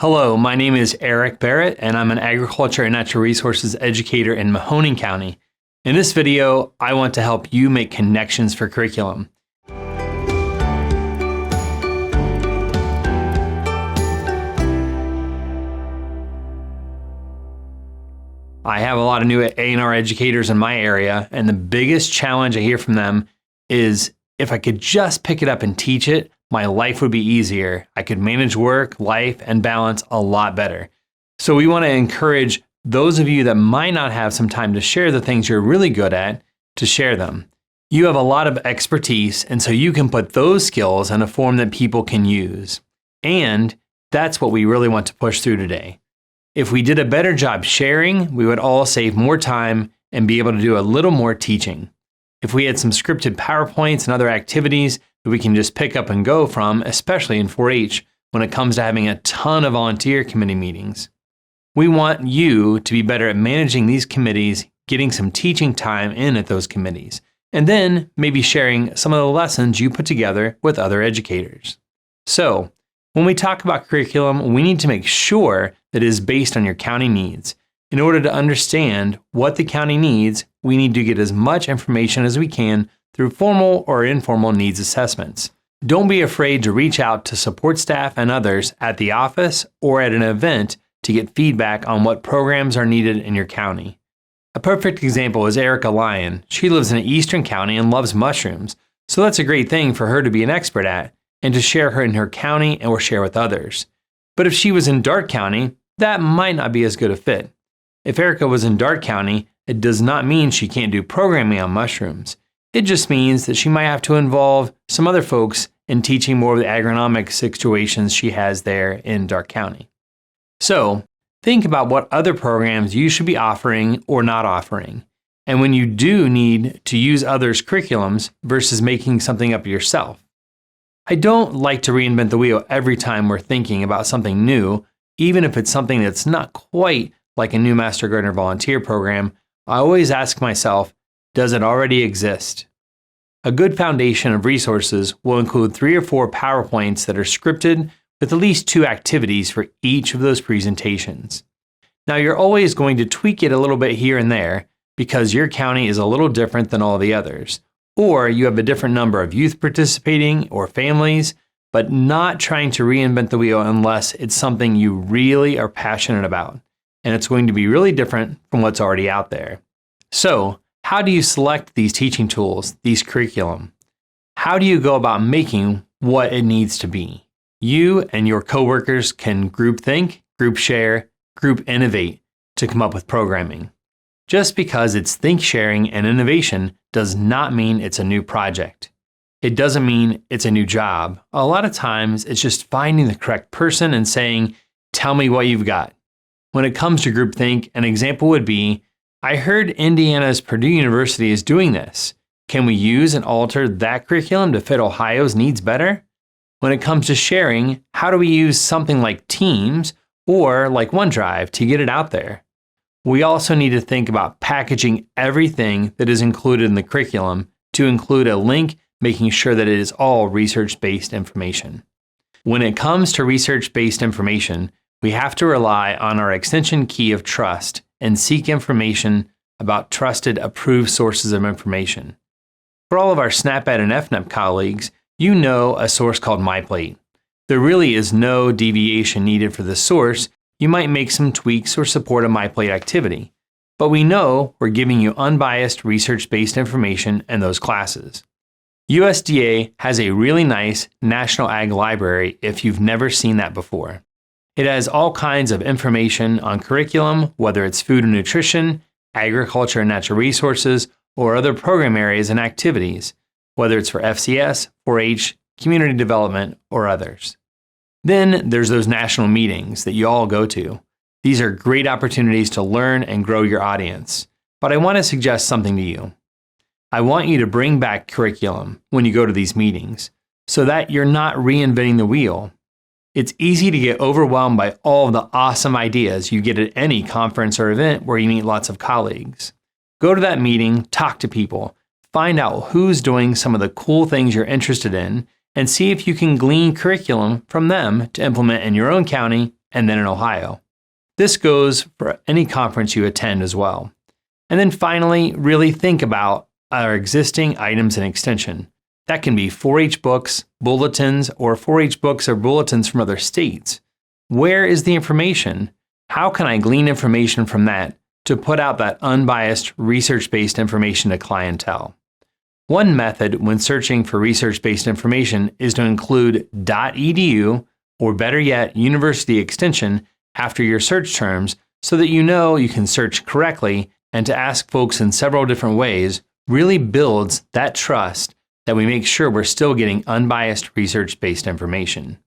Hello, my name is Eric Barrett, and I'm an agriculture and natural resources educator in Mahoning County. In this video, I want to help you make connections for curriculum. I have a lot of new A&R educators in my area, and the biggest challenge I hear from them is if I could just pick it up and teach it, my life would be easier. I could manage work, life, and balance a lot better. So we want to encourage those of you that might not have some time to share the things you're really good at to share them. You have a lot of expertise, and so you can put those skills in a form that people can use. And that's what we really want to push through today. If we did a better job sharing, we would all save more time and be able to do a little more teaching. If we had some scripted PowerPoints and other activities that we can just pick up and go from, especially in 4-H when it comes to having a ton of volunteer committee meetings. We want you to be better at managing these committees, getting some teaching time in at those committees, and then maybe sharing some of the lessons you put together with other educators. So, when we talk about curriculum, we need to make sure that it is based on your county needs. In order to understand what the county needs, we need to get as much information as we can through formal or informal needs assessments. Don't be afraid to reach out to support staff and others at the office or at an event to get feedback on what programs are needed in your county. A perfect example is Erica Lyon. She lives in an eastern county and loves mushrooms, so that's a great thing for her to be an expert at and to share her in her county or share with others. But if she was in Darke County, that might not be as good a fit. If Erica was in Darke County, it does not mean she can't do programming on mushrooms. It just means that she might have to involve some other folks in teaching more of the agronomic situations she has there in Darke County. So, think about what other programs you should be offering or not offering, and when you do need to use others' curriculums versus making something up yourself. I don't like to reinvent the wheel every time we're thinking about something new, even if it's something that's not quite like a new Master Gardener volunteer program. I always ask myself, does it already exist? A good foundation of resources will include 3 or 4 PowerPoints that are scripted with at least 2 activities for each of those presentations. Now, you're always going to tweak it a little bit here and there because your county is a little different than all the others, or you have a different number of youth participating or families, but not trying to reinvent the wheel unless it's something you really are passionate about, and it's going to be really different from what's already out there. So, how do you select these teaching tools, these curriculum? How do you go about making what it needs to be? You and your coworkers can group think, group share, group innovate to come up with programming. Just because it's think sharing and innovation does not mean it's a new project. It doesn't mean it's a new job. A lot of times it's just finding the correct person and saying, tell me what you've got. When it comes to groupthink, an example would be, I heard Indiana's Purdue University is doing this. Can we use and alter that curriculum to fit Ohio's needs better? When it comes to sharing, how do we use something like Teams or like OneDrive to get it out there? We also need to think about packaging everything that is included in the curriculum to include a link, making sure that it is all research-based information. When it comes to research-based information, we have to rely on our extension key of trust and seek information about trusted, approved sources of information. For all of our SNAP-Ed and FNEP colleagues, you know a source called MyPlate. There really is no deviation needed for the source. You might make some tweaks or support a MyPlate activity, but we know we're giving you unbiased research-based information in those classes. USDA has a really nice National Ag Library if you've never seen that before. It has all kinds of information on curriculum, whether it's food and nutrition, agriculture and natural resources, or other program areas and activities, whether it's for FCS, 4-H, community development, or others. Then there's those national meetings that you all go to. These are great opportunities to learn and grow your audience. But I want to suggest something to you. I want you to bring back curriculum when you go to these meetings so that you're not reinventing the wheel. It's easy to get overwhelmed by all of the awesome ideas you get at any conference or event where you meet lots of colleagues. Go to that meeting, talk to people, find out who's doing some of the cool things you're interested in, and see if you can glean curriculum from them to implement in your own county and then in Ohio. This goes for any conference you attend as well. And then finally, really think about our existing items in extension. That can be 4-H books, bulletins, or 4-H books or bulletins from other states. Where is the information? How can I glean information from that to put out that unbiased, research-based information to clientele? One method when searching for research-based information is to include .edu, or better yet, University Extension, after your search terms so that you know you can search correctly, and to ask folks in several different ways really builds that trust that we make sure we're still getting unbiased research-based information.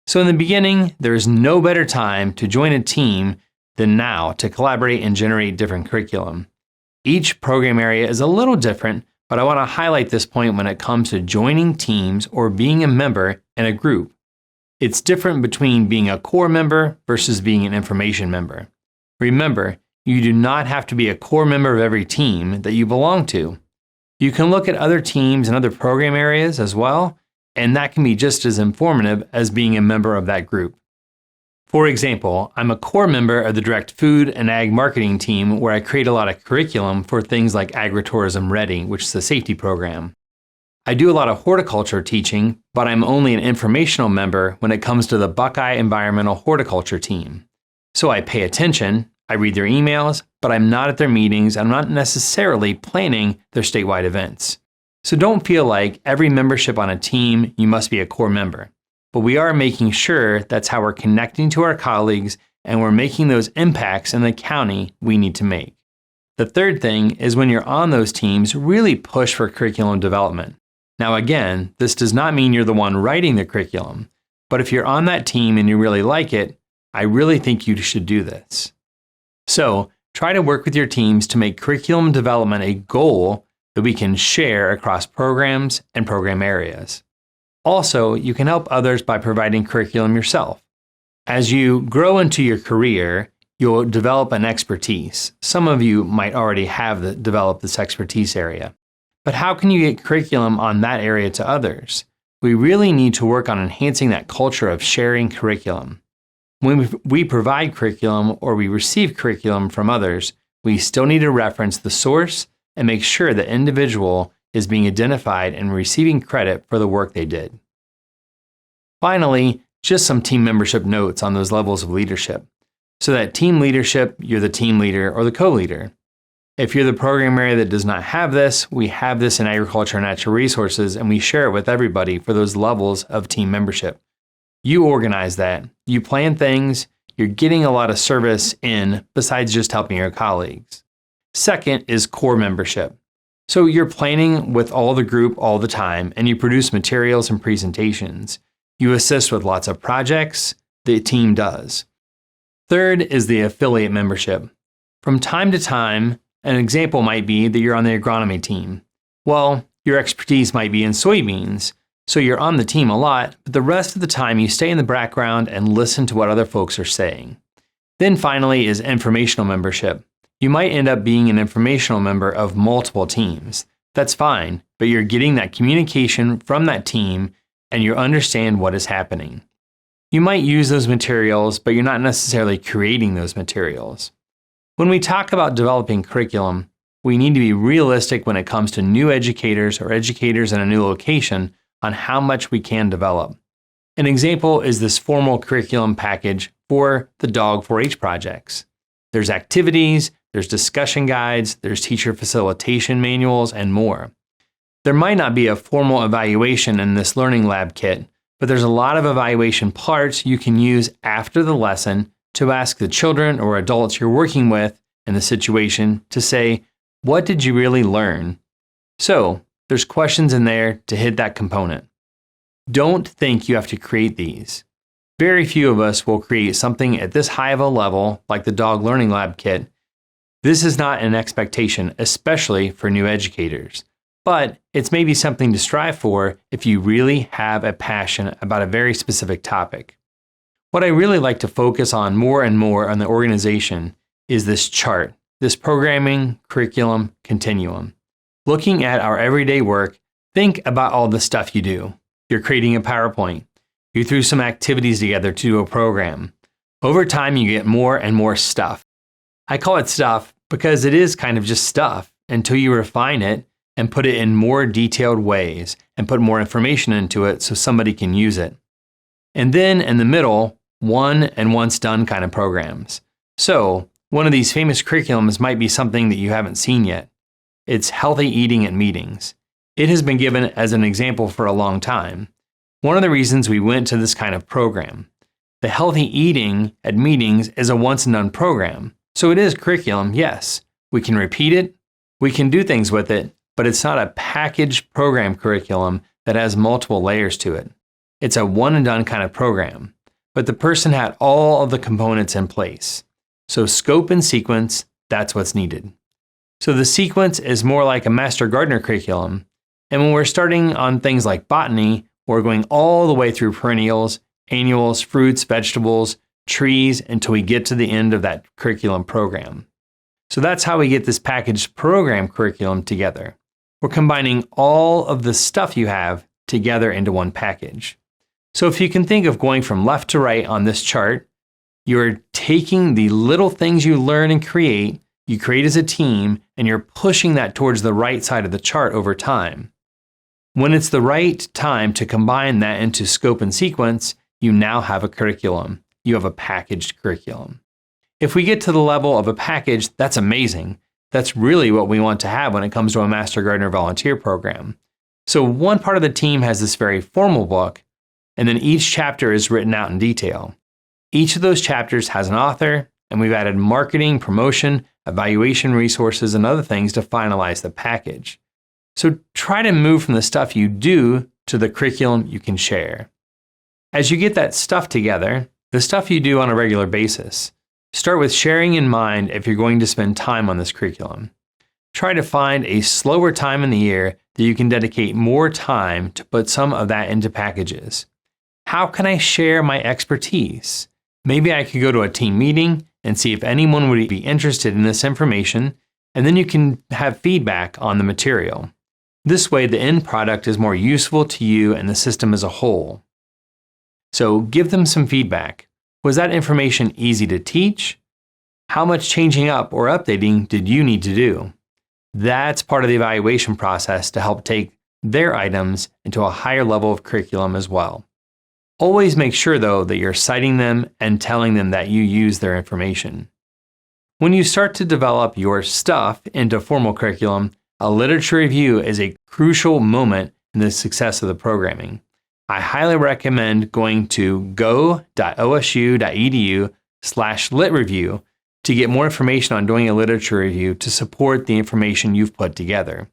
So in the beginning, there is no better time to join a team than now to collaborate and generate different curriculum. Each program area is a little different, but I want to highlight this point when it comes to joining teams or being a member in a group. It's different between being a core member versus being an information member. Remember, you do not have to be a core member of every team that you belong to. You can look at other teams and other program areas as well, and that can be just as informative as being a member of that group. For example, I'm a core member of the Direct Food and Ag Marketing team where I create a lot of curriculum for things like Agritourism Ready, which is a safety program. I do a lot of horticulture teaching, but I'm only an informational member when it comes to the Buckeye Environmental Horticulture team. So I pay attention, I read their emails, but I'm not at their meetings. I'm not necessarily planning their statewide events. So don't feel like every membership on a team, you must be a core member. But we are making sure that's how we're connecting to our colleagues and we're making those impacts in the county we need to make. The third thing is when you're on those teams, really push for curriculum development. Now again, this does not mean you're the one writing the curriculum, but if you're on that team and you really like it, I really think you should do this. So try to work with your teams to make curriculum development a goal that we can share across programs and program areas. Also, you can help others by providing curriculum yourself. As you grow into your career, you'll develop an expertise. Some of you might already have developed this expertise area. But how can you get curriculum on that area to others? We really need to work on enhancing that culture of sharing curriculum. When we provide curriculum or we receive curriculum from others, we still need to reference the source and make sure the individual is being identified and receiving credit for the work they did. Finally, just some team membership notes on those levels of leadership. So that team leadership, you're the team leader or the co-leader. If you're the program area that does not have this, we have this in Agriculture and Natural Resources, and we share it with everybody for those levels of team membership. You organize that. You plan things. You're getting a lot of service in besides just helping your colleagues. Second is core membership. So you're planning with all the group all the time, and you produce materials and presentations. You assist with lots of projects. The team does. Third is the affiliate membership. From time to time, an example might be that you're on the agronomy team. Well, your expertise might be in soybeans, so you're on the team a lot, but the rest of the time you stay in the background and listen to what other folks are saying. Then finally is informational membership. You might end up being an informational member of multiple teams. That's fine, but you're getting that communication from that team and you understand what is happening. You might use those materials, but you're not necessarily creating those materials. When we talk about developing curriculum, we need to be realistic when it comes to new educators or educators in a new location on how much we can develop. An example is this formal curriculum package for the Dog 4-H projects. There's activities, there's discussion guides, there's teacher facilitation manuals, and more. There might not be a formal evaluation in this learning lab kit, but there's a lot of evaluation parts you can use after the lesson to ask the children or adults you're working with in the situation to say, what did you really learn? So, there's questions in there to hit that component. Don't think you have to create these. Very few of us will create something at this high of a level like the Dog Learning Lab kit. This is not an expectation, especially for new educators. But it's maybe something to strive for if you really have a passion about a very specific topic. What I really like to focus on more and more on the organization is this chart, this programming, curriculum, continuum. Looking at our everyday work, think about all the stuff you do. You're creating a PowerPoint. You threw some activities together to do a program. Over time, you get more and more stuff. I call it stuff because it is kind of just stuff until you refine it and put it in more detailed ways and put more information into it so somebody can use it. And then in the middle, one and once done kind of programs. So one of these famous curriculums might be something that you haven't seen yet. It's healthy eating at meetings. It has been given as an example for a long time. One of the reasons we went to this kind of program. The healthy eating at meetings is a once and done program. So it is curriculum, yes. We can repeat it, we can do things with it, but it's not a packaged program curriculum that has multiple layers to it. It's a one and done kind of program, but the person had all of the components in place. So scope and sequence, that's what's needed. So the sequence is more like a Master Gardener curriculum. And when we're starting on things like botany, we're going all the way through perennials, annuals, fruits, vegetables, trees, until we get to the end of that curriculum program. So that's how we get this packaged program curriculum together. We're combining all of the stuff you have together into one package. So if you can think of going from left to right on this chart, you're taking the little things you learn and create, you create as a team, and you're pushing that towards the right side of the chart over time. When it's the right time to combine that into scope and sequence, you now have a curriculum. You have a packaged curriculum. If we get to the level of a package, that's amazing. That's really what we want to have when it comes to a Master Gardener volunteer program. So one part of the team has this very formal book, and then each chapter is written out in detail. Each of those chapters has an author, and we've added marketing, promotion, evaluation resources, and other things to finalize the package. So try to move from the stuff you do to the curriculum you can share. As you get that stuff together, the stuff you do on a regular basis, start with sharing in mind if you're going to spend time on this curriculum. Try to find a slower time in the year that you can dedicate more time to put some of that into packages. How can I share my expertise? Maybe I could go to a team meeting and see if anyone would be interested in this information, and then you can have feedback on the material. This way, the end product is more useful to you and the system as a whole. So give them some feedback. Was that information easy to teach? How much changing up or updating did you need to do? That's part of the evaluation process to help take their items into a higher level of curriculum as well. Always make sure, though, that you're citing them and telling them that you use their information. When you start to develop your stuff into formal curriculum, a literature review is a crucial moment in the success of the programming. I highly recommend going to go.osu.edu/litreview to get more information on doing a literature review to support the information you've put together.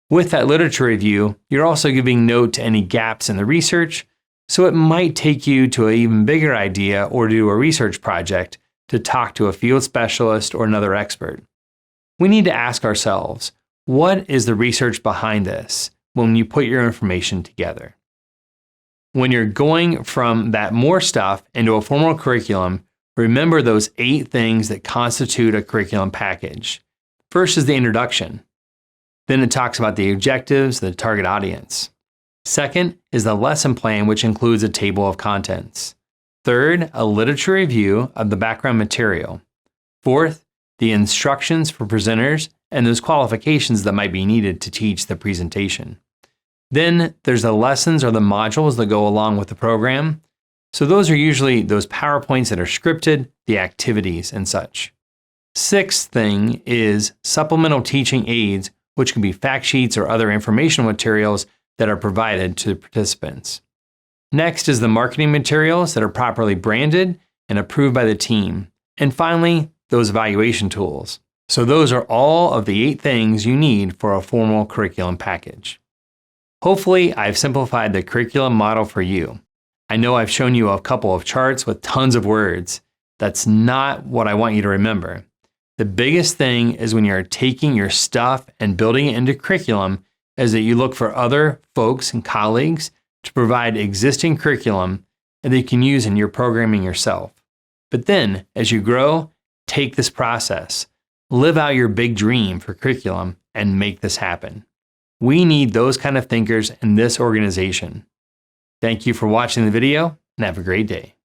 With that literature review, you're also giving note to any gaps in the research, so it might take you to an even bigger idea or do a research project to talk to a field specialist or another expert. We need to ask ourselves, what is the research behind this when you put your information together? When you're going from that more stuff into a formal curriculum, remember those 8 things that constitute a curriculum package. First is the introduction. Then it talks about the objectives, the target audience. Second is the lesson plan, which includes a table of contents. Third, a literature review of the background material. Fourth, the instructions for presenters and those qualifications that might be needed to teach the presentation. Then there's the lessons or the modules that go along with the program. So those are usually those PowerPoints that are scripted, the activities and such. Sixth thing is supplemental teaching aids, which can be fact sheets or other informational materials that are provided to the participants. Next is the marketing materials that are properly branded and approved by the team. And finally, those evaluation tools. So those are all of the 8 things you need for a formal curriculum package. Hopefully, I've simplified the curriculum model for you. I know I've shown you a couple of charts with tons of words. That's not what I want you to remember. The biggest thing is when you're taking your stuff and building it into curriculum is that you look for other folks and colleagues to provide existing curriculum that you can use in your programming yourself. But then, as you grow, take this process, live out your big dream for curriculum, and make this happen. We need those kind of thinkers in this organization. Thank you for watching the video, and have a great day.